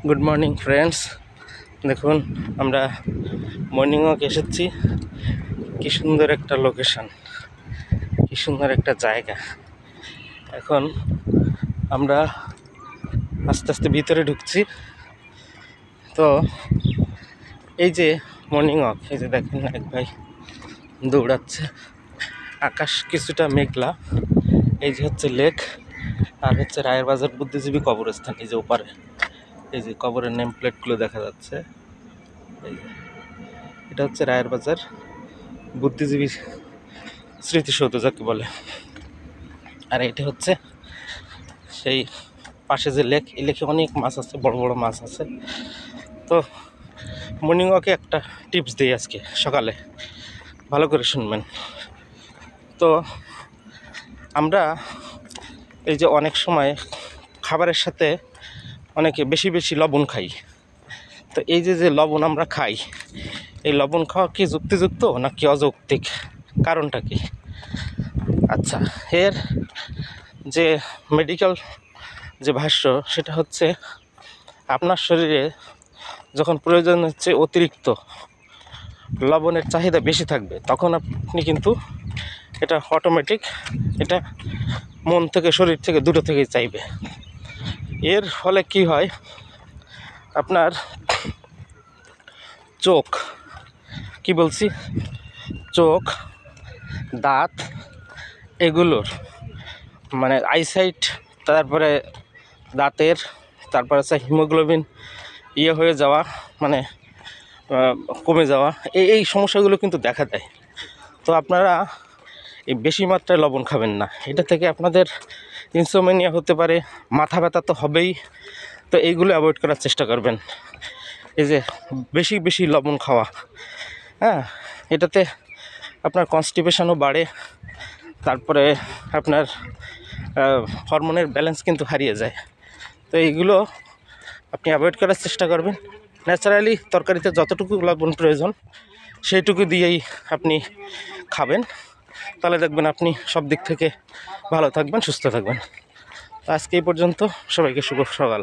Good morning friends. দেখুন আমরা morning walk এসেছি। কি সুন্দর একটা লোকেশন, কি সুন্দর একটা জায়গা। এখন আমরা আস্তে আস্তে ভিতরে ঢুকছি। তো এই যে মর্নিং ওয়াক, এই যে দেখেন এক ভাই দৌড়াচ্ছে। আকাশ কিছুটা মেঘলা। এই যে হচ্ছে লেক, আর হচ্ছে রায়ের বাজার বুদ্ধিজীবী কবরস্থান। এই যে ওপারে এই যে কবরের নেম প্লেটগুলো দেখা যাচ্ছে। এই যে এটা হচ্ছে রায়ের বাজার বুদ্ধিজীবী স্মৃতিসৌধ যাকে বলে। আর এটা হচ্ছে সেই পাশে যে লেক, এই লেকে অনেক মাছ আছে, বড় বড় মাছ আছে। তো মর্নিং ওয়াকে একটা টিপস দিই আজকে সকালে, ভালো করে শুনবেন। তো আমরা এই যে অনেক সময় খাবারের সাথে অনেকে বেশি বেশি লবণ খাই। তো এই যে যে লবণ আমরা খাই, এই লবণ খাওয়া কি যুক্তিযুক্ত নাকি অযৌক্তিক? কারণটা কি? আচ্ছা, এর যে মেডিকেল যে ভাষ্য, সেটা হচ্ছে আপনার শরীরে যখন প্রয়োজন হচ্ছে অতিরিক্ত লবণের চাহিদা বেশি থাকবে, তখন আপনি কিন্তু এটা অটোমেটিক, এটা মন থেকে শরীর থেকে দুটো থেকেই চাইবে। এর ফলে কি হয়, আপনার চোখ, কি বলছি, চোখ, দাঁত, এগুলোর মানে আইসাইট, তারপরে দাঁতের, তারপরে হচ্ছে হিমোগ্লোবিন হয়ে যাওয়া, মানে কমে যাওয়া, এই সমস্যাগুলো কিন্তু দেখা দেয়। তো আপনারা এই বেশি মাত্রায় লবণ খাবেন না। এটা থেকে আপনাদের ইনসোমেনিয়া হতে পারে, মাথা ব্যথা তো হবেই। তো এইগুলো অ্যাভয়েড করার চেষ্টা করবেন। এই যে বেশি বেশি লবণ খাওয়া, হ্যাঁ, এটাতে আপনার কনস্টিপেশনও বাড়ে। তারপরে আপনার হরমোনের ব্যালেন্স কিন্তু হারিয়ে যায়। তো এইগুলো আপনি অ্যাভয়েড করার চেষ্টা করবেন। ন্যাচারালি তরকারিতে যতটুকু লবণ প্রয়োজন সেইটুকু দিয়েই আপনি খাবেন। তাহলে দেখবেন আপনি সব দিক থেকে ভালো থাকবেন, সুস্থ থাকবেন। আজকে এই পর্যন্ত। সবাইকে শুভ সকাল।